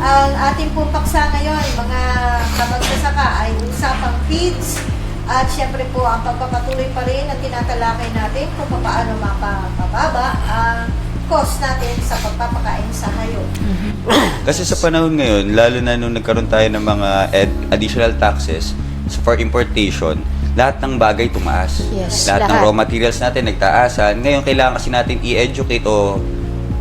Ang ating pong paksa ngayon, mga kamagsasaka, ay usapang feeds at syempre po ang pagpapatuloy pa rin na tinatalakay natin kung paano mapapababa ang cost natin sa pagpapakain sa hayop. Kasi sa panahon ngayon, lalo na nung nagkaroon tayo ng mga additional taxes for importation, lahat ng bagay tumaas. Yes, lahat ng lahat. raw materials natin nagtaasan. Ngayon, kailangan kasi natin i-educate o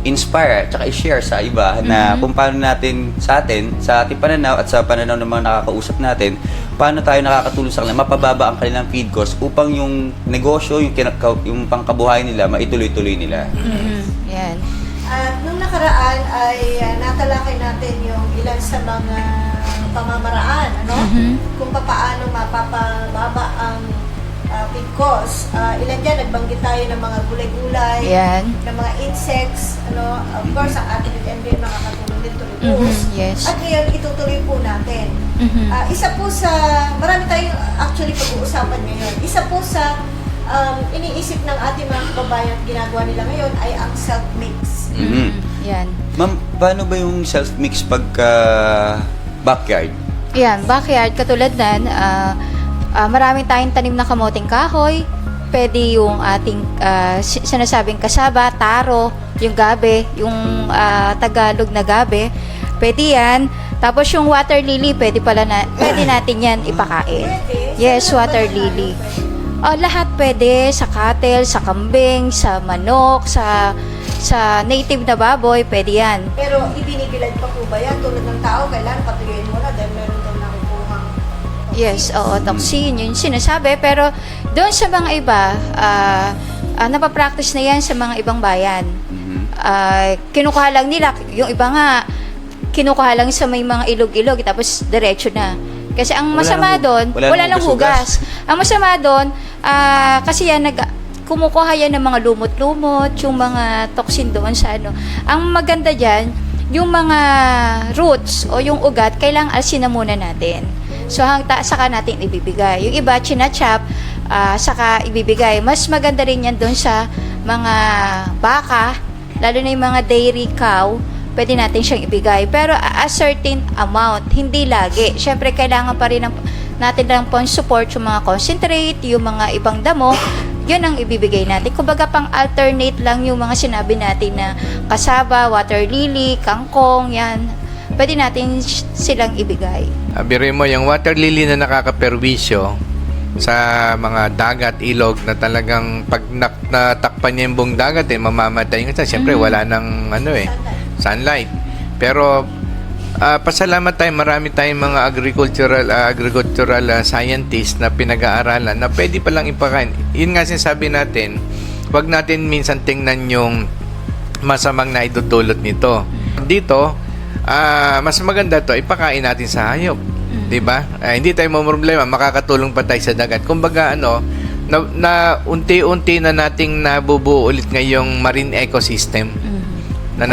inspire at saka i-share sa iba na kung paano natin sa ating pananaw at sa pananaw ng mga nakakausap natin, paano tayo nakakatulong sa kanila, mapababa ang kanilang feed cost upang yung negosyo, yung pangkabuhayan nila, maituloy-tuloy nila. Yan. At nung nakaraan ay natalakay natin yung ilan sa mga pamamaraan, ano? Kung paano mapapababa ang feed cost. Ilan dyan, nagbanggit tayo ng mga gulay-gulay, Yan. ng mga insects, ano? Of course, ang ating MBN makakatulong din to reduce. Yes. At ngayon, itutuloy po natin. Isa po sa, marami tayong actually pag-uusapan ngayon, isa po sa iniisip ng ating mga kababayan at ginagawa nila ngayon ay ang self-mix. Yan. Ma'am, paano ba yung self-mix pagka backyard? Yan, backyard, katulad nan, maraming tayong tanim na kamoting kahoy. Pwede yung ating sinasabing kasaba, taro, yung gabe, yung Tagalog na gabe. Pwede yan. Tapos yung water lily, pwede natin yan ipakain. Pwede. Yes, Sa water lahat ba lily. pwede? Lahat pwede, sa cattle, sa kambing, sa manok, sa native na baboy, pwede yan. Pero ibinibilad pa po ba yan? Tulad ng tao, kailangan patuloyin mo na dahil meron daw nakukuhang Yes, oo, toxin, yun yung sinasabi. Pero doon sa mga iba, napapractice na yan sa mga ibang bayan. Kinukuha lang nila, yung iba nga, kinukuha lang sa may mga ilog-ilog, tapos diretso na. Kasi ang masama doon, wala lang hugas. Ang masama doon, kasi yan, kumukuha yan ng mga lumot-lumot, yung mga toxin doon sa ano. Ang maganda dyan, yung mga roots o yung ugat, kailangang alsin na muna natin. So, saka natin ibibigay. Yung iba, chinachap, saka ibibigay. Mas maganda rin yan doon sa mga baka, lalo na yung mga dairy cow, pwede natin siyang ibigay. Pero a certain amount, hindi lagi. Siyempre, kailangan pa rin natin lang po support yung mga concentrate, yung mga ibang damo, yun ang ibibigay natin. Kumbaga, pang alternate lang yung mga sinabi natin na kasaba, water lily, kangkong, yan. Pwede natin silang ibigay. Biruin mo, yung water lily na nakakaperwisyo sa mga dagat, ilog na talagang pag natakpan niya yung buong dagat, mamamatay yung isa. Siyempre, wala nang sunlight. Pero pasalamat tayo, marami tayong mga agricultural scientists na pinag-aaralan na pwede palang ipakain. Yun nga sinasabi natin, wag natin minsan tingnan yung masamang naidudulot nito. Dito, mas maganda to ipakain natin sa hayop. 'Di ba? Hindi tayo problema, makakatulong pa tayo sa dagat. Kumbaga na unti-unti na nating nabubuo ulit ngayong marine ecosystem. Na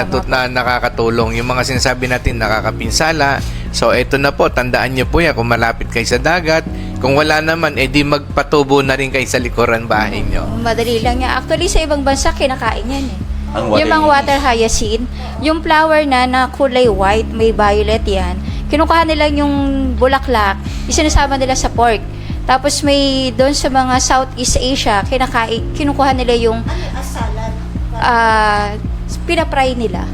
nakakatulong. Yung mga sinasabi natin nakakapinsala. So, eto na po, tandaan nyo po yan. Kung malapit kayo sa dagat, kung wala naman, edi magpatubo na rin kayo sa likuran bahay nyo. Madali lang yan. Actually, sa ibang bansa, kinakain yan eh. Ang Yung mga water hyacinth, yung flower na kulay white, may violet yan, kinukuha nila yung bulaklak, isinasama nila sa pork. Tapos may doon sa mga Southeast Asia, kinukuha nila yung salad. pinapry nila.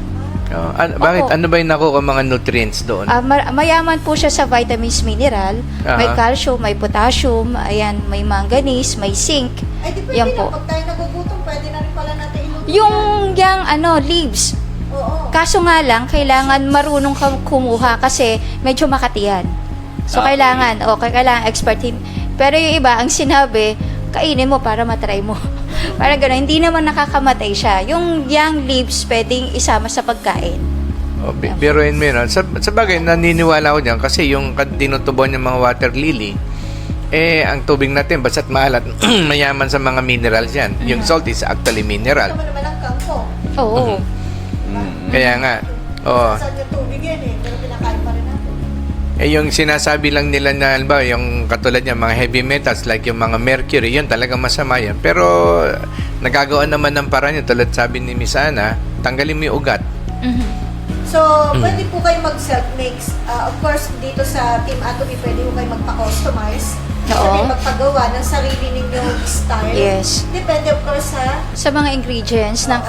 Bakit? Oo. Ano ba yung nakuha mga nutrients doon? Mayaman po siya sa vitamins, mineral, may calcium, may potassium, ayan, may manganese, may zinc. Ay, di pwede Yan na. po. Pag tayo nagugutom, pwede na rin pala natin iluto Yung leaves. Oo. Kaso nga lang, kailangan marunong kang kumuha kasi medyo makatiyan. So, kailangan expert. Pero yung iba, ang sinabi, kainin mo para matry mo. Parang gano'n, hindi naman nakakamatay siya. Yung young leaves, pwedeng isama sa pagkain. Biruin mo yun. Sa bagay, naniniwala ko dyan kasi yung tinutubon yung mga water lily, ang tubig natin, basta't maalat, mayaman sa mga minerals yan. Yung salt is actually mineral. Naman ang kangkong. Oo. Kaya nga, Saan yung tubig yan pero pinakain pa rin natin. yung sinasabi lang nila na, yung katulad niya, mga heavy metals, like yung mga mercury, yun talagang masama yan. Pero, nagagawa naman ng paraan yun, tulad sabi ni Miss Ana, tanggalin mo yung ugat. So, pwede po kayo mag-self-mix. Of course, dito sa Team Atomy, pwede po kayo magpa-customize. Oo. Pwede magpagawa ng sarili ninyong style. Yes. Depende, of course, Sa mga ingredients na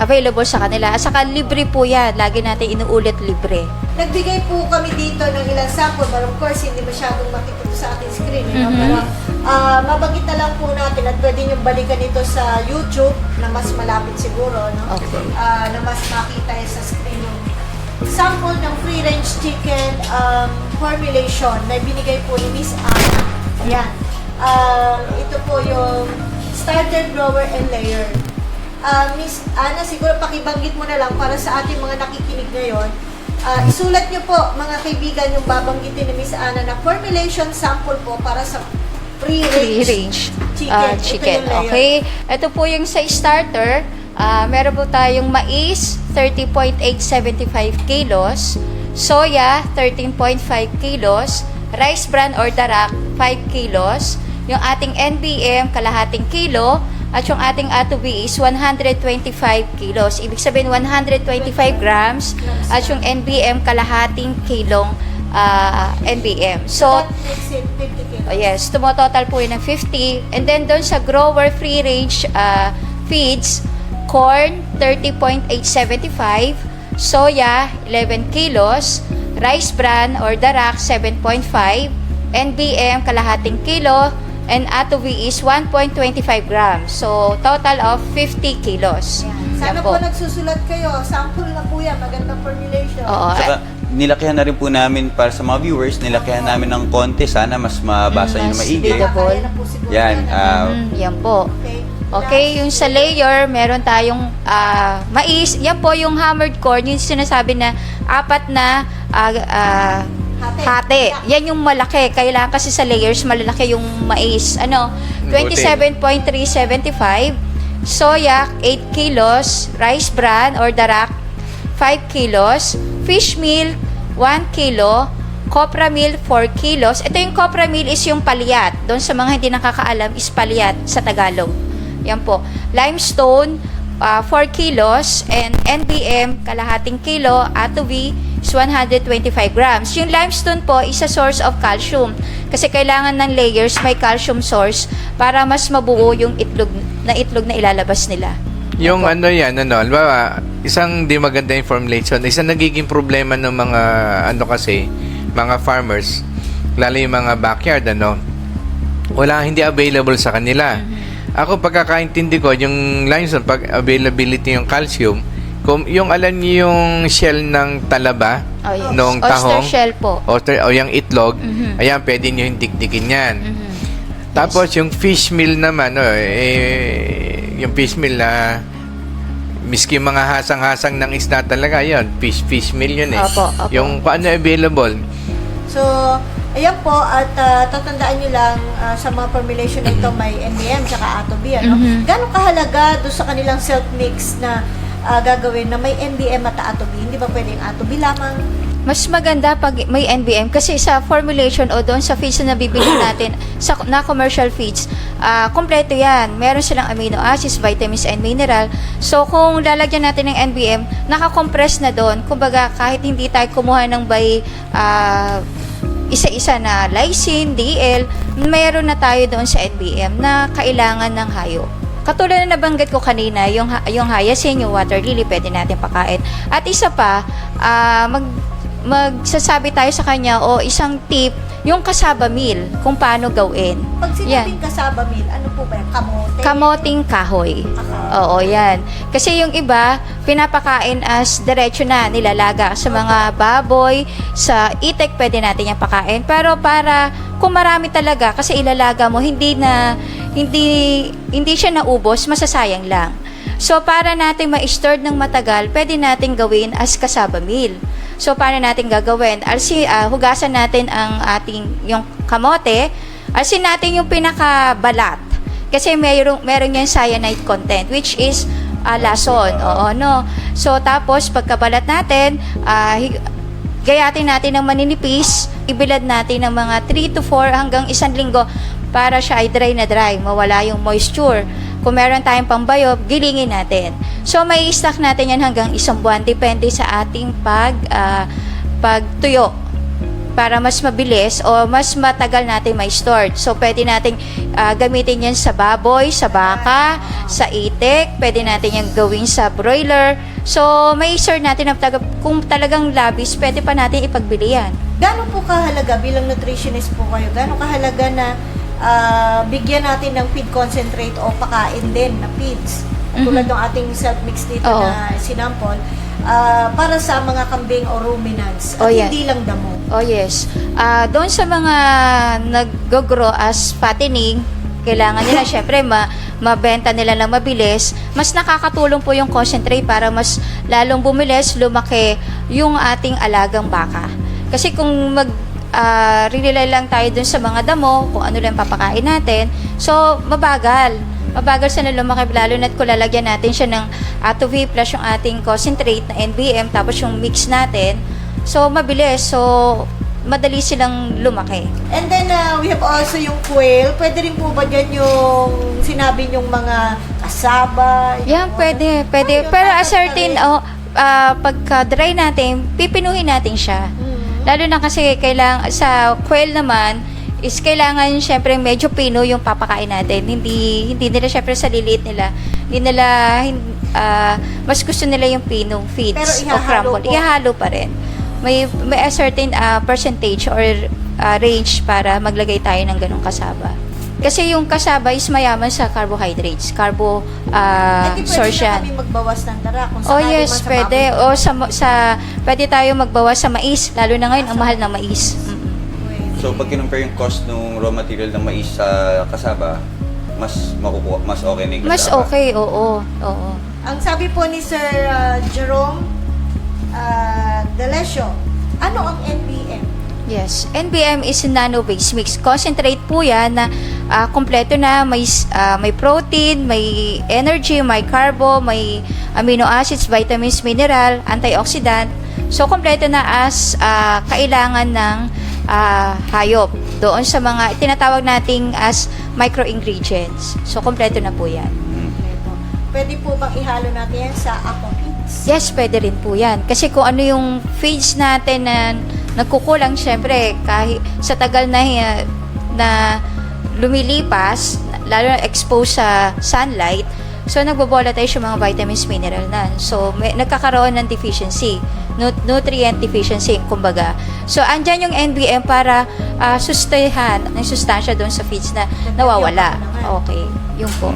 available sa kanila. At saka libre po yan. Lagi natin inuulit libre. Nagbigay po kami dito ng ilang sample, but of course, hindi masyadong makikita sa ating screen. Pero mabanggit na lang po natin at pwede nyo balikan ito sa YouTube na mas malapit siguro. No? Okay. Na mas makita sa screen yung sample ng free-range chicken formulation na binigay po ni Miss Ana. Ayan. Ito po yung starter, grower, and layer. Miss Ana, siguro pakibanggit mo na lang para sa ating mga nakikinig ngayon. Isulat nyo po, mga kaibigan, yung babanggitin ni Miss Ana na formulation sample po para sa free-range Free-range chicken. chicken. Ito yung layer. Okay. Ito po yung sa starter. Meron po tayong mais, 30.875 kilos. Soya, 13.5 kilos. Rice bran or darak, 5 kilos. Yung ating NBM, kalahating kilo. At yung ating atobi is 125 kilos. Ibig sabihin, 125 grams. At yung NBM, kalahating kilong NBM. So, That makes it 50 kilos. yes, tumototal po yun ng 50. And then doon sa grower free-range feeds, corn, 30.875, soya, 11 kilos, rice bran or darak, 7.5, NBM, kalahating kilo, and atobi is 1.25 grams. So, total of 50 kilos. Sana Yan po nagsusulat kayo. Sample na po yan. Magandang formulation. Oo. Saka, nilakihan na rin po namin para sa mga viewers, nilakihan namin ng konti. Sana mas mabasa nyo na Mas maigi. readable. Kaya na po siguro Yan, Yan po. Okay. Okay, yung sa layer, meron tayong mais. Yan po yung hammered corn, yung sinasabi na apat na hati. Yan yung malaki. Kailangan kasi sa layers, malalaki yung mais. 27.375. Soya, 8 kilos. Rice bran or darak, 5 kilos. Fish meal, 1 kilo. Copra meal, 4 kilos. Ito yung copra meal is yung palyat. Doon sa mga hindi nakakaalam, is palyat sa Tagalog. Yan po. Limestone, 4 kilos. And NBM, kalahating kilo. Atobi is 125 grams. Yung limestone po is a source of calcium. Kasi kailangan ng layers may calcium source para mas mabuo yung itlog na ilalabas nila. Yung halimbawa, isang di maganda yung formulation, isang nagiging problema ng mga, mga farmers, lalo yung mga backyard, hindi available sa kanila. Ako, pagkakaintindi ko, yung limestone, pag availability yung calcium, kung yung alam niyo yung shell ng talaba, Oh, yes. noong tahong, Oyster shell po. o yung itlog, ayan, pwede niyo yung dikdikin yan. Tapos, yung fish meal naman, yung fish meal na miski mga hasang-hasang ng isda talaga, yun, fish meal yun eh. Opo, opo. Yung paano available. So, ayan po, at tatandaan nyo lang sa mga formulation na ito may NBM tsaka atobi. Gano'ng kahalaga doon sa kanilang self-mix na gagawin na may NBM at atobi? Hindi ba pwedeng atobi lamang? Mas maganda pag may NBM kasi sa formulation o doon sa feeds na nabibili natin na commercial feeds, kompleto yan. Meron silang amino acids, vitamins, and mineral. So, kung lalagyan natin ng NBM, nakakompress na doon. Kumbaga, kahit hindi tayo kumuha ng by isa-isa na lysine, DL, meron na tayo doon sa NBM na kailangan ng hayop. Katulad na nabanggit ko kanina, yung hyacinth, yung water lily, pwede natin pakain. At isa pa, magsasabi tayo sa kanya o isang tip, yung kasaba meal, kung paano gawin. Pag sinabing kasaba meal, ano po ba yan? Kamote? Kamoting kahoy. Oo, yan. Kasi yung iba, pinapakain as diretso na, nilalaga sa mga baboy, sa itik, pwede natin yung pakain. Pero para, kung marami talaga, kasi ilalaga mo, hindi siya naubos, masasayang lang. So, para natin ma-store ng matagal, pwede natin gawin as kasaba meal. So, paano natin gagawin? Hugasan natin ang yung kamote. Alsin natin yung pinakabalat. Kasi meron yung cyanide content, which is lason. Oo, no? So, tapos, pagkabalat natin, gayatin natin ng maninipis, ibilad natin ng mga 3 to 4 hanggang 1 linggo para siya ay dry na dry, mawala yung moisture. Kung meron tayong pambayo, gilingin natin. So, may stock natin yan hanggang 1 buwan. Depende sa ating pagtuyo para mas mabilis o mas matagal natin may stored. So, pwede nating gamitin yan sa baboy, sa baka, sa itik. Pwede natin yan gawin sa broiler. So, may store natin na kung talagang labis, pwede pa natin ipagbili yan. Gano'n po kahalaga bilang nutritionist po kayo? Gano'n kahalaga na bigyan natin ng feed concentrate o pakain din na feeds? Tulad ng ating self-mix dito Oo. na sinample, para sa mga kambing o ruminants at Oh, yeah. hindi lang damo. Oh yes. Doon sa mga nag-grow as fattening, kailangan nila syempre mabenta nila lang mabilis. Mas nakakatulong po yung concentrate para mas lalong bumilis, lumaki yung ating alagang baka. Kasi kung rely lang tayo dun sa mga damo, kung ano lang papakain natin, so mabagal sa lumaki, lalo na't kung lalagyan natin siya ng Atuvie plus yung ating concentrate na NBM tapos yung mix natin, so mabilis, so madali silang lumaki. And then, we have also yung quail. Pwede rin po ba dyan yung sinabi yung mga kasaba? Yan, pwede. Ayun, Pero a dapat certain, na pagka dry natin, pipinuhin natin siya. Mm. Lalo na kasi sa quail naman, is kailangan syempre medyo pino yung papakain natin. Hindi nila syempre sa liliit nila. Mas gusto nila yung pinong feeds Pero o ihahalo crumble. po. Ihahalo pa rin. May a certain percentage or range para maglagay tayo ng ganong kasaba. Kasi yung kasaba is mayaman sa carbohydrates. Hindi pwede Source na yan. kami magbawas ng dara. Kung Oh sakali man yes, sa pwede. baboy. Pwede tayo magbawas sa mais. Lalo na ngayon, ang mahal ng mais. Pwede. So pag kinumpare yung cost ng raw material ng mais sa kasaba, mas okay na yung Mas kasaba. okay, oo. Ang sabi po ni Sir Jerome Delesio, ano ang NBM? Yes. NBM is nano-based mix. Concentrate po yan na kompleto na. May protein, may energy, may carbo, may amino acids, vitamins, mineral, antioxidant. So, kompleto na as kailangan ng hayop. Doon sa mga tinatawag nating as micro-ingredients. So, kompleto na po yan. Pwede po bang ihalo natin yan sa aqua feeds? Yes, pwede rin po yan. Kasi kung ano yung feeds natin na nagkukulang, syempre, kahit sa tagal na lumilipas, lalo na exposed sa sunlight, so nagbo-volatilize yung mga vitamins, mineral na. So, nagkakaroon ng deficiency, nutrient deficiency, kumbaga. So, andyan yung NBM para sustainhan ng sustansya doon sa feeds na nawawala. Okay, yun po.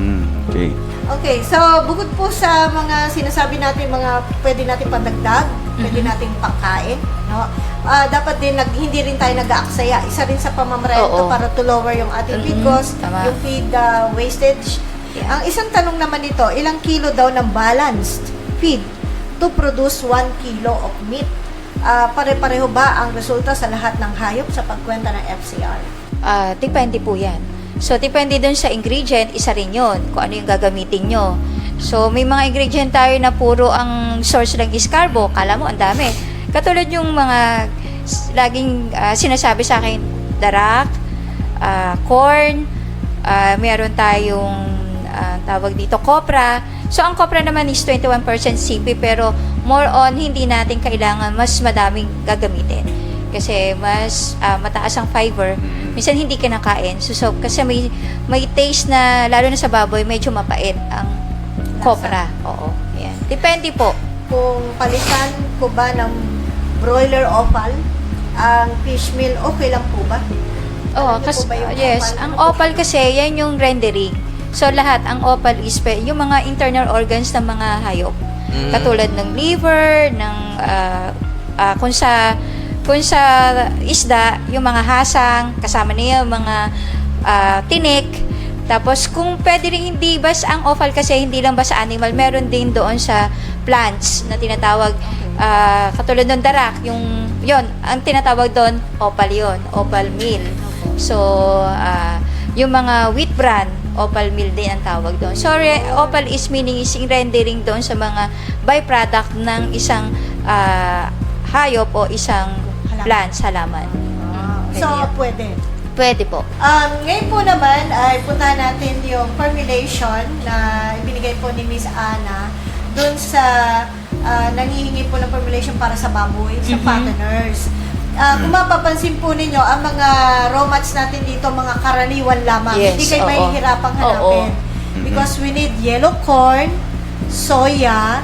Okay. Okay, so bukod po sa mga sinasabi natin, mga pwede natin pandagdag, pwede natin pangkain, no? Dapat din hindi rin tayo nag-aaksaya. Isa rin sa pamamaraan Oo. para to lower yung ating feed cost, Tama. yung feed wastage. Yeah. Ang isang tanong naman dito, ilang kilo daw ng balanced feed to produce 1 kilo of meat? Pare-pareho ba ang resulta sa lahat ng hayop sa pagkwenta ng FCR? Depende po yan. So, depende dun sa ingredient, isa rin yun, kung ano yung gagamitin nyo. So, may mga ingredient tayo na puro ang source lang is carbo, kala mo ang dami. Katulad yung mga laging sinasabi sa akin, darak, corn, meron tayong tawag dito, copra. So, ang copra naman is 21% CP, pero more on, hindi natin kailangan mas madaming gagamitin. Kasi mas mataas ang fiber. Minsan hindi kinakain. So kasi may taste na, lalo na sa baboy, medyo mapait ang copra. Oo. Yan. Depende po. Kung palitan ko ba ng broiler opal, ang fish meal, okay lang po ba? Oo, Alam niyo kasi, po ba yung yes. opal? Ang Ano po? opal kasi, yan yung rendering. So lahat, ang opal is yung mga internal organs ng mga hayop. Katulad ng liver, ng kung sa isda, yung mga hasang, kasama niya yung mga tinik. Tapos, kung pwede rin hindi bas ang offal kasi hindi lang basta animal, meron din doon sa plants na tinatawag, katulad ng darak, yon ang tinatawag doon, opal yon, opal meal. So, yung mga wheat bran, opal meal din ang tawag doon. So, opal is meaning is rendering doon sa mga byproduct ng isang hayop o isang plants, halaman. So, Ganyan. pwede. Pwede po. Ngayon po naman ay puntahan natin yung formulation na ibinigay po ni Miss Ana dun sa nangihingi po ng formulation para sa baboy, sa fatteners. Kung mapapansin po ninyo, ang mga raw mats natin dito, mga karaniwan lamang. Yes, Hindi kayo oo. mahihirapang hanapin. Because we need yellow corn, soya,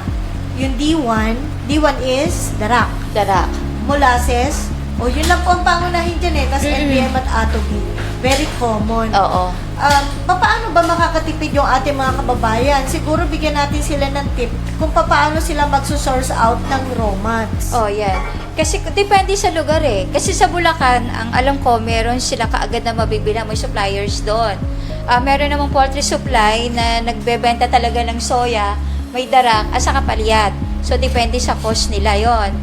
yung D1. D1 is darak. Darak. Molasses. O, yun lang po ang pangunahin dyan eh. Tapos NPM at Atobi. Very common. Oo. Paano ba makakatipid yung ating mga kababayan? Siguro bigyan natin sila ng tip kung paano sila magsusource out ng raw mats. Oh, yan. Kasi depende sa lugar eh. Kasi sa Bulacan, ang alam ko, meron sila kaagad na mabibilang, may suppliers doon. Meron namang poultry supply na nagbebenta talaga ng soya, may darak, at saka palyat. So, depende sa cost nila yon.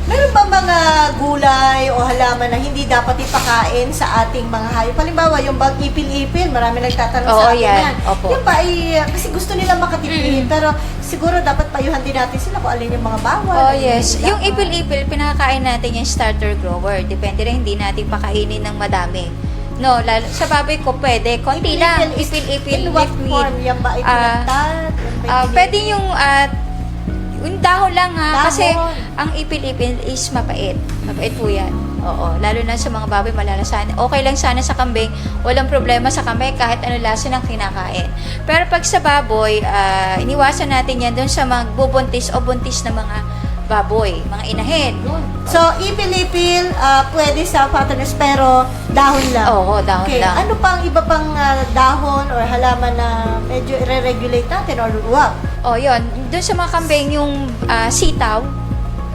Meron ba mga gulay o halaman na hindi dapat ipakain sa ating mga hayop? Halimbawa, yung bag ipil-ipil, marami nagtatanong Oo, sa atin yan. yan. Opo. Yung ba ay, kasi gusto nila makatipid, pero siguro dapat payuhan din natin sila kung alin yung mga bawal. Oh, alin yes. hindi Yung dapat. ipil-ipil, pinakakain natin yung starter grower. Depende rin, hindi natin pakainin ng madami. No, lalo, sa baboy ko pwede. Konti lang. Ipil-ipil In what with meat. form? Yan ba ay pinagtat? Yan ba Pwede yung dahon lang ha. Dahon. Kasi ang ipil-ipil is mapait. Mapait po yan. Oo. Lalo na sa mga baboy malalasan. Okay lang sana sa kambing. Walang problema sa kambing kahit ano lasa ng kinakain. Pero pag sa baboy, iniwasan natin yan doon sa magbubuntis o buntis na mga baboy, mga inahin. So, ipil-ipil, pwede sa fatteners, pero dahon lang. Oo, dahon Okay, lang. ano pang iba pang dahon or halaman na medyo i-regulate natin or wag? Oh, yun. Doon sa mga kambing, yung sitaw.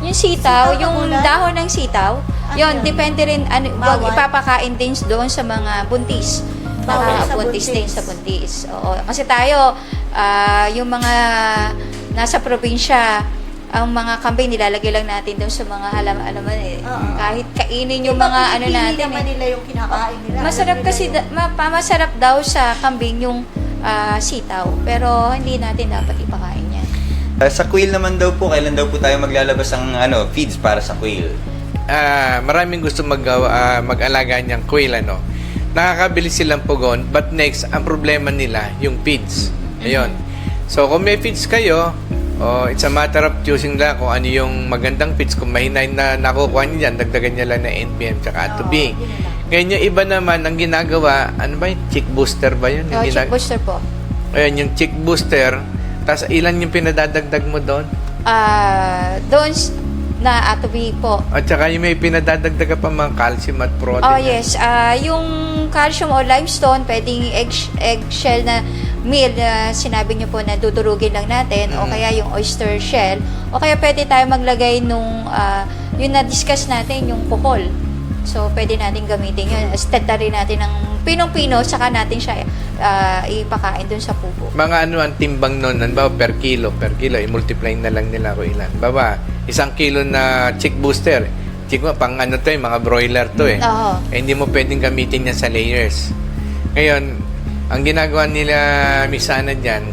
Yung sitaw, Sitaw na yung gulay? dahon ng sitaw. Ano Yun, yun? depende rin, wag Bawal? ipapakain din doon sa mga buntis. Bawal sa Buntis buntis. din sa buntis. Oo. Kasi tayo, yung mga nasa probinsya, ang mga kambing nilalagay lang natin doon sa mga halaman eh. Oo. Kahit kainin yung Iba, mga pinipili natin naman eh. nila yung kinakain nila. Masarap Alam nila kasi, yung- masarap daw sa kambing yung sitaw. Pero hindi natin dapat ipakain yan. Sa quail naman daw po, kailan daw po tayo maglalabas ng feeds para sa quail? Maraming gusto mag-alaga niyang quail, ano. Nakakabili silang pugon, but next, ang problema nila, yung feeds. Ayun. So, kung may feeds kayo, it's a matter of choosing lang kung ano yung magandang feeds. Kung mahina na nakukuha niyo dyan, dagdagan niya lang na NPM tsaka ATB. yun na lang. Ngayon, yung iba naman, ang ginagawa, ano ba yun? Chick booster ba yun? Yung Chick booster po. Ayun, yung chick booster, tas ilan yung pinadadagdag mo doon? Doon na atobi po. At saka yung may pinadadagdag ka pa mga calcium at protein. Oh, yes. Yung calcium o limestone, pwedeng eggshell na meal, sinabi niyo po na dudurugin lang natin, o kaya yung oyster shell, o kaya pwede tayo maglagay nung, yung na-discuss natin, yung kukol. So, pwede natin gamitin yun. Stenta rin natin ng pinong-pino, saka natin siya ipakain dun sa pupo. Mga ano ang timbang nun, ba per kilo, i-multiply na lang nila kung ilan. Baba, 1 kilo na chick booster. Chick mo, pang ano to mga broiler to eh. Oo. Hindi mo pwedeng gamitin yan sa layers. Ngayon, ang ginagawa nila misana dyan,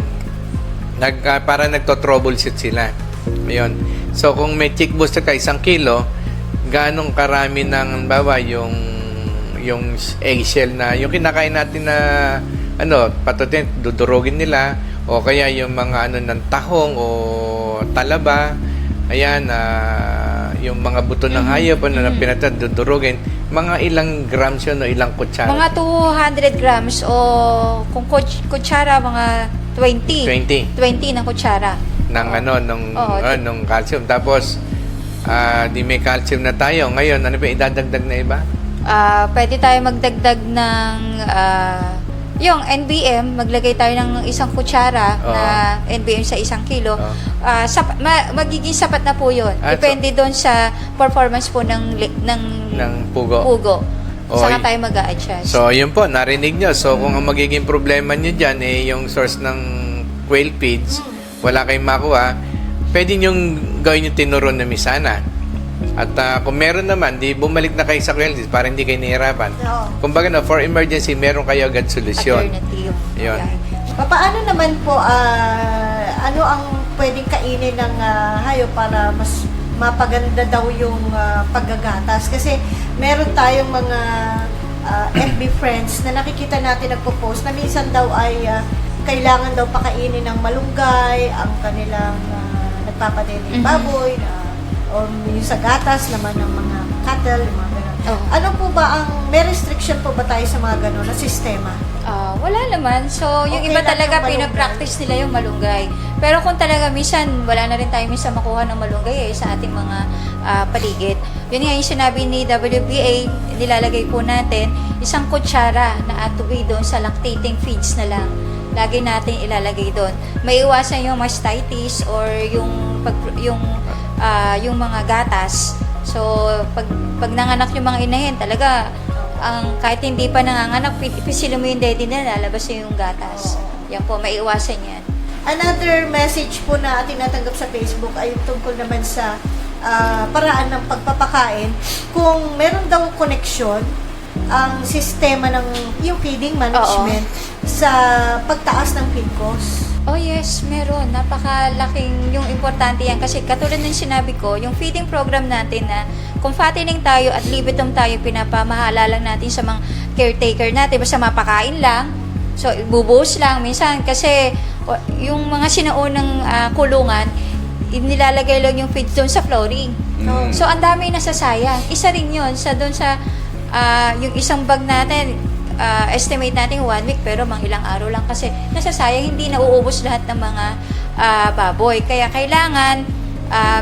para nagto-troubleshoot sila. Ngayon, so kung may chick booster ka 1 kilo, ganong karami ng, bawa, yung eggshell na, yung kinakain natin na, patutin, dudurugin nila, o kaya yung mga ng tahong o talaba, ayan, yung mga buto ng hayop, na pinatad, dudurugin, mga ilang grams yun o ilang kutsara? Mga 200 grams o kung kutsara, mga 20. 20 na kutsara. ng Oo. nung calcium. Tapos, di may calcium na tayo. Ngayon, ano pa idadagdag na iba? Pwede tayo magdagdag ng yung NBM, maglagay tayo ng 1 kutsara Oo. na NBM sa 1 kilo. Oo. Magiging sapat na po yun. Ah, Depende doon sa performance po ng Ng pugo. pugo. Oo, Saka y- tayo mag-a-adjust. So, yun po, narinig nyo. So, kung ang magiging problema nyo dyan, yung source ng quail feeds, wala kayong makuha, pwede nyong gawin yung tinuron na misana. At kung meron naman, di bumalik na kayo sa quail feeds para hindi kayo nahihirapan. Oo. Kumbaga for emergency, meron kayo agad solusyon. Alternative. Yun. Ayan. Paano naman po, ano ang pwedeng kainin ng hayop para mas mapaganda daw yung paggagatas? Kasi meron tayong mga FB friends na nakikita natin nagpo-post na minsan daw ay kailangan daw pakainin ng malunggay ang kanilang nagpapadede baboy o yung sa gatas naman ng mga cattle, yung mga ganun. Oo. Ano po ba may restriction po ba tayo sa mga ganun na sistema? Wala naman. So, yung Okay iba lang talaga, yung malunggay. pinapractice nila yung malunggay. Pero kung talaga, minsan, wala na rin tayo minsan makuha ng malunggay sa ating mga paligid. Yun nga yung sinabi ni WBA, nilalagay po natin, isang kutsara na atubi doon sa lactating feeds na lang. Lagi natin ilalagay doon. May iwasan yung mastitis or yung yung mga gatas. So, pag nanganak yung mga inahin, talaga, kahit hindi pa nanganganak, pisilin mo yung daddy na, lalabas yung gatas. Yan po, maiiwasan yan. Another message po na tinatanggap sa Facebook ay tungkol naman sa paraan ng pagpapakain. Kung meron daw koneksyon ang sistema ng yung feeding management sa pagtaas ng feed cost. Oh yes, meron. Napakalaking yung importante yan. Kasi katulad ng sinabi ko, yung feeding program natin na kung fattening tayo at libitum tayo, pinapamahala lang natin sa mga caretaker natin. Basta mapakain lang. So, ibubuhos lang. Minsan, kasi yung mga sinaunang kulungan, nilalagay lang yung feed doon sa flooring. So, ang dami nasasayang. Isa rin yun sa doon sa yung isang bag natin, estimate natin 1 week pero mga ilang araw lang kasi nasasayang, hindi nauubos lahat ng mga baboy. Kaya kailangan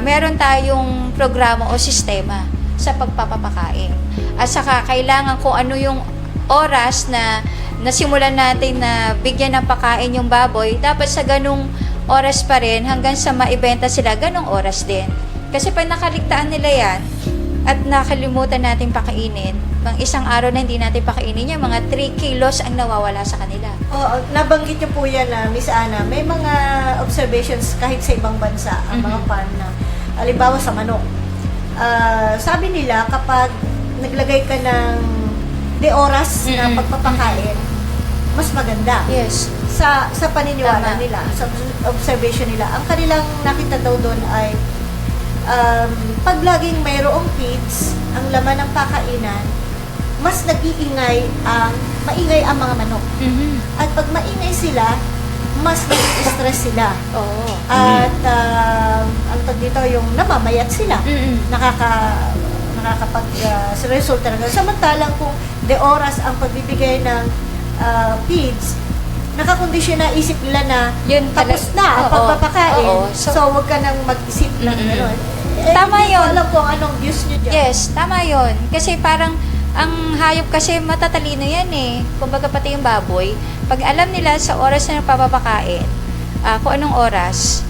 meron tayong programa o sistema sa pagpapakain. At saka kailangan kung ano yung oras na nasimulan natin na bigyan ng pakain yung baboy, dapat sa ganung oras pa rin hanggang sa maibenta sila, ganung oras din. Kasi pag nakaligtaan nila yan at nakalimutan natin pakainin, pang isang araw na hindi natin pakainin yan, mga 3 kilos ang nawawala sa kanila. Oo, nabanggit niyo po yan na Miss Ana, may mga observations kahit sa ibang bansa, ang mga farm na, halimbawa sa manok. Sabi nila, kapag naglagay ka ng de oras na pagpapakain, mas maganda. Yes. Sa paniniwala Tama. nila, sa observation nila, ang kanilang nakita daw doon ay pag laging mayroong feeds, ang laman ng pakainan, mas nag-iingay maingay ang mga manok. At pag maingay sila, mas nag-stress sila. Oo. At ang tag dito, yung namamayat sila. Nakakapag-resulta na. Samantalang kung de oras ang pagbibigay ng feeds, nakakondisyon na isip nila na Yun tapos talaga. na ang Oo. pagpapakain. Oo. So, huwag ka nang mag-isip ng gano'n. Tama hindi ko yun. alam kung anong views nyo dyan. Yes, tama yun. Kasi parang ang hayop kasi matatalino yan eh. Kumbaga pati yung baboy, pag alam nila sa oras na nagpapakain, kung anong oras,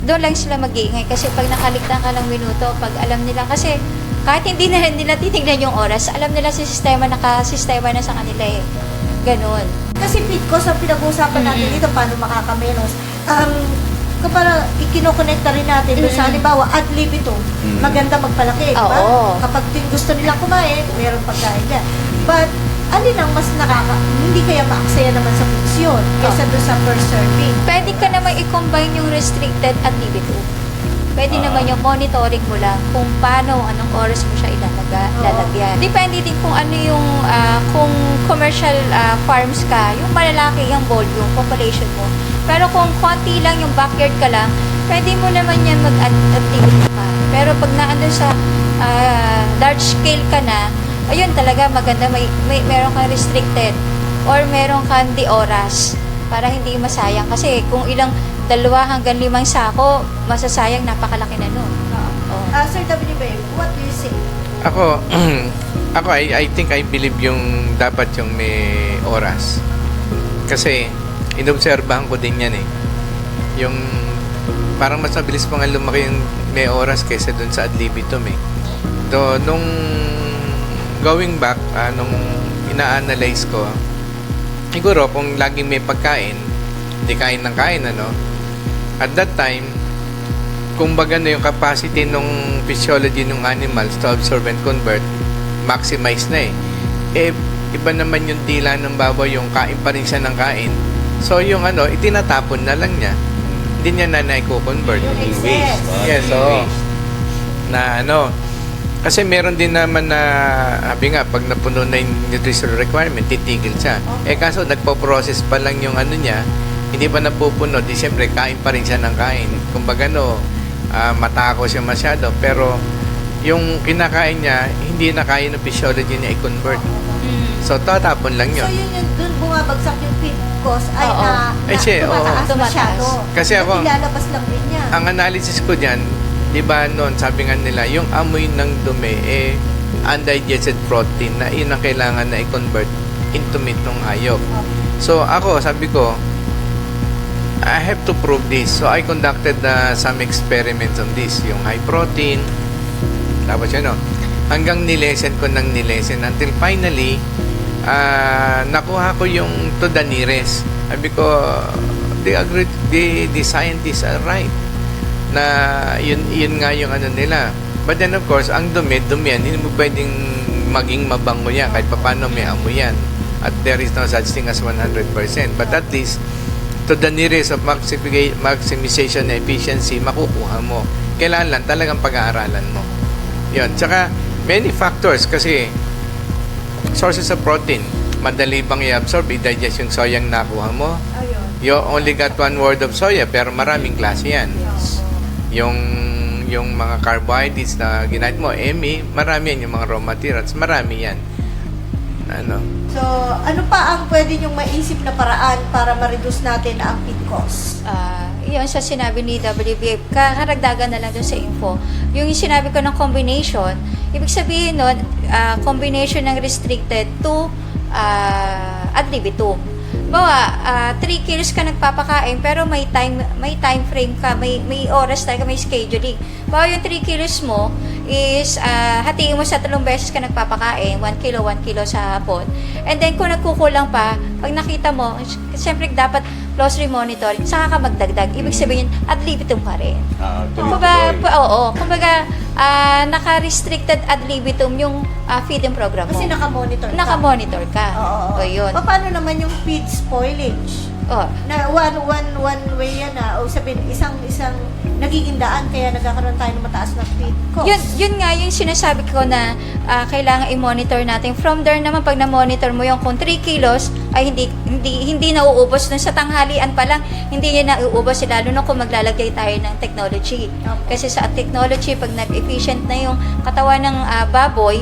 doon lang sila mag-iingay. Kasi pag nakaligtan ka ng minuto, pag alam nila, kasi kahit hindi na nila titignan yung oras, alam nila sa sistema, nakasistema na sa kanila eh. Ganon. Kasi feed cost ang pinag-uusapan natin dito, paano makakamenos. Kapag ikinokonekta rin natin doon sa halimbawa ad libitum, maganda magpalaki, diba? Oo. Kapag gusto nilang kumain, mayroong pagkain dyan. But, alin ang mas hindi kaya maaksaya naman sa funksyon kaysa doon sa per serving. Pwede ka naman i-combine yung restricted at libitum. Pwede naman yung monitoring mo lang kung paano, anong oras mo siya lalagyan. Depende din kung ano yung, kung commercial farms ka, yung malalaki yung volume, population mo. Pero kung konti lang, yung backyard ka lang, pwede mo naman yan mag-activity pa. Pero pag naandun sa large scale ka na, ayun talaga maganda, meron kang restricted or meron kang di oras para hindi masayang. Kasi kung ilang 2 hanggang 5 sako, masasayang, napakalaki na nun. Sir WB, what do you say? Ako, I think I believe yung dapat yung may oras. Kasi, inobserbahan ko din yan eh. Yung, parang mas mabilis pa nga lumaki yung may oras kaysa dun sa ad libitum eh. Nung going back, nung ina-analyze ko, siguro kung laging may pagkain, hindi kain ng kain, at that time, kung baga na yung capacity ng physiology ng animals to absorb and convert, maximize na eh. Iba naman yung dila ng baboy, yung kain pa rin siya ng kain. So, yung itinatapon na lang niya. Hindi niya na i-convert. Yung excess. Yes, oo. Na Kasi meron din naman na, sabi nga, pag napuno na yung nutritional requirement, titigil siya. Kaso nagpo-process pa lang yung ano niya, hindi pa napupuno, di siyempre kain pa rin siya ng kain. Kumbaga matako siya masyado, pero yung kinakain niya, hindi na kaya ng physiology niya i-convert. So, tatapon lang So yun. yun yung dun bumabagsak yung feed cost ay Oo. tumataas Tumataas. masyado. Kasi ako- ilalabas lang din niya. Ang analysis ko dyan, di ba noon, sabi nga nila, yung amoy ng dumi, undigested protein na yun ang kailangan na i-convert into meat ng hayop. So, ako, sabi ko, I have to prove this. So, I conducted some experiments on this. Yung high protein, tapos yun, hanggang nilesen ko ng nilesen until finally, nakuha ko yung to the nearest. Sabi ko, the scientists are right na yun nga yung ano nila. But then of course, ang dumi yan, hindi mo pwedeng maging mabango yan kahit paano may amoy yan. At there is no such thing as 100%. But at least, to the nearest of maximization na efficiency, makukuha mo. Kailangan lang talagang pag-aaralan mo. Yun. Tsaka, many factors kasi sources of protein. Madali bang i-absorb, i-digest yung soyang nakuha mo. Ayun. You only got one word of soya, pero maraming klase yan. Yung mga carbohydrates na ginahit mo, marami yan. Yung mga raw materials, marami yan. So, ano pa ang pwede niyong maisip na paraan para ma-reduce natin ang feed cost? Yun sa sinabi ni WBA, karagdagan na lang doon sa info. Yung sinabi ko ng combination, ibig sabihin nun, combination ng restricted to ad libitum. Bawa, 3 kilos ka nagpapakain pero may time frame ka, may oras talaga, may scheduling. Bawa yung 3 kilos mo is hatiin mo sa 3 beses ka nagpapakain, 1 kilo sa hapon. And then kung nagkukulang pa, pag nakita mo, siyempre dapat closely monitor, saka ka magdagdag. Ibig sabihin, ad libitum pa rin. Kumbaga, naka-restricted ad libitum yung feeding program mo. Kasi nakamonitor ka. Nakamonitor ka. Oo. O yun. Paano naman yung feed spoilage? O, Na one way yan o sabihin, isang nagiging daan kaya nagkakaroon tayo ng mataas na feed cost. yun nga, yung sinasabi ko na kailangan i-monitor natin. From there naman, pag na-monitor mo yung kung 3 kilos, ay hindi nauubos. Dun sa tanghalian pa lang, hindi niya nauubos. Lalo na kung maglalagay tayo ng technology. Okay. Kasi sa technology, pag nag-efficient na yung katawan ng baboy,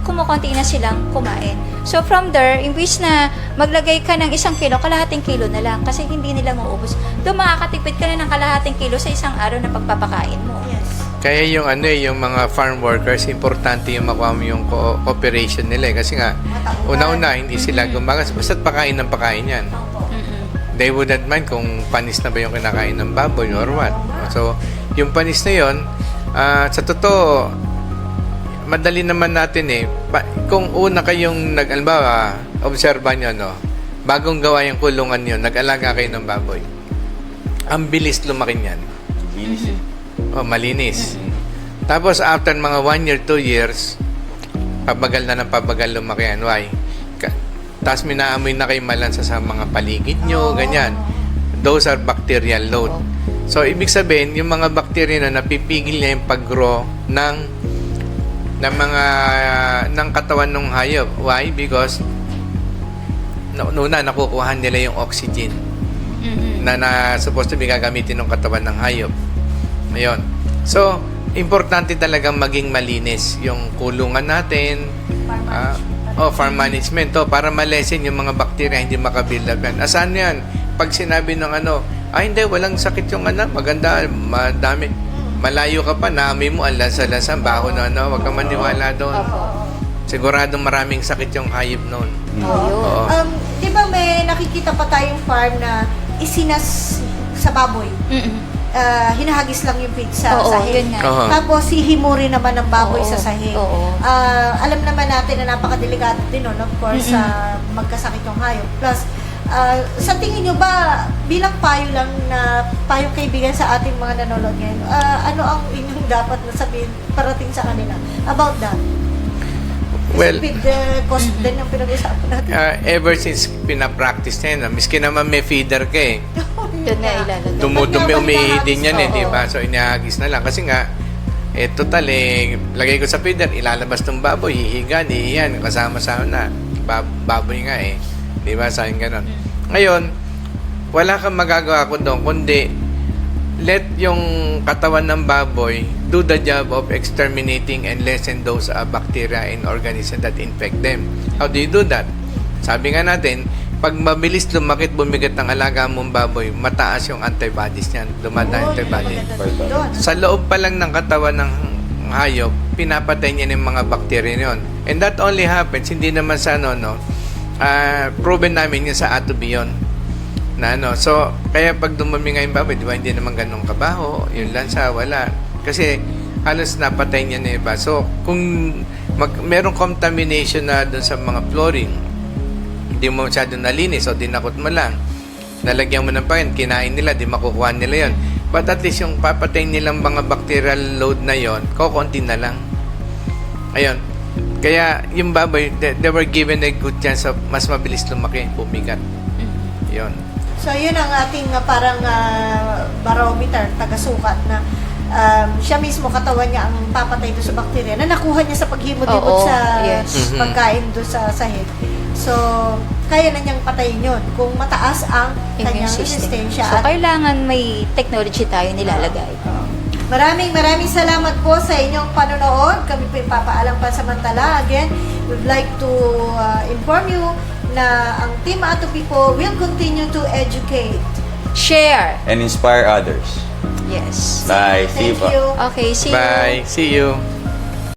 kumukonti na silang kumain. So from there, imbis na maglagay ka ng 1 kilo, kalahating kilo na lang kasi hindi nila mauubos. Doon makakatipid ka na ng kalahating kilo sa isang araw na pagpapakain mo. Yes. Kaya yung yung mga farm workers, importante yung makuha mo yung cooperation nila. Kasi nga, una-una, hindi sila gumagas. Basta't pakain ng pakain yan. They wouldn't mind kung panis na ba yung kinakain ng baboy or what. So, yung panis na yun, sa totoo, madali naman natin kung una kayong obserba nyo, bagong gawa yung kulungan nyo, nag-alaga kayo ng baboy. Ang bilis lumaki niyan. Malinis. Tapos after mga 1 year, 2 years, pabagal na ng pabagal lumaki yan. Why? Tapos minaamoy na kayo malansa sa mga paligid nyo, ganyan. Those are bacterial load. So, ibig sabihin, yung mga bacteria na napipigil niya yung pag-grow ng katawan ng hayop. Why? Because nakukuha nila yung oxygen na supposed to be gagamitin ng katawan ng hayop. Ayun. So, importante talagang maging malinis yung kulungan natin. Farm management para malesen yung mga bakterya hindi makabuild up yan. Asan yan? Pag sinabi ng hindi, walang sakit yung maganda, madami. Malayo ka pa, naamoy mo, ang lansa-lansa, baho na wag kang maniwala doon. Siguradong maraming sakit yung hayop noon. Di ba may nakikita pa tayong farm na isinas sa baboy? Hinahagis lang yung feed sa sahig. Yun nga. Tapos hihimuri naman ng baboy sa sahig. Alam naman natin na napakadelikado din nun, of course, magkasakit yung hayop. Plus, sa tingin nyo ba, bilang payo lang na payong kaibigan sa ating mga nanonood ngayon, ano ang inyong dapat na sabihin parating sa kanila about that? Well, feed cost din yung pinag-usapan natin. Ever since pinapractice na yun, miski naman may feeder ka Doon na ilalagay. dumudumi, Ba't nga ba umihi din yan hinahagis? di ba? So, inihagis na lang. Kasi nga, total lagay ko sa feeder, ilalabas ng baboy, hihiga, hihiyan, kasama-sama na. Baboy nga Di ba? Sa akin ganun. Ngayon, wala kang magagawa ko doon, kundi let yung katawan ng baboy do the job of exterminating and lessen those bacteria and organisms that infect them. How do you do that? Sabi nga natin, pag mabilis lumaki at bumigat ng alaga mong baboy, mataas yung antibodies niyan. Dumadaan antibodies. Sa loob pa lang ng katawan ng hayop, pinapatay niya ng mga bacteria niyon. And that only happens, hindi naman sa proven namin yun sa Atobion. So, kaya pag dumami nga yung baboy, di ba, hindi naman ganun kabaho, yung lansa, wala. Kasi halos napatay niya na iba. So, kung merong contamination na doon sa mga flooring, hindi mo masyado nalinis o dinakot mo lang, nalagyan mo ng pangin, kinain nila, di makukuha nila yon. But at least yung papatay nilang mga bacterial load na yon, kokonti na lang. Ayun. Kaya yung baboy, they were given a good chance of mas mabilis lumaki, bumigat. Yun. So, yun ang ating parang barometer, tagasukat na siya mismo, katawan niya ang papatay doon sa bakterya na nakuha niya sa paghimod-himod Oo, sa yes. pagkain doon sa sahig. So, kaya na niyang patayin yun kung mataas ang kanyang resistensya. So, kailangan may technology tayo nilalagay. Maraming salamat po sa inyong panonood. Kami po ipapaalam pansamantala. Again, we'd like to inform you na ang Team Atopi po will continue to educate. Share. And inspire others. Yes. Bye. See you Thank po. you. Okay, see you. Bye. See you.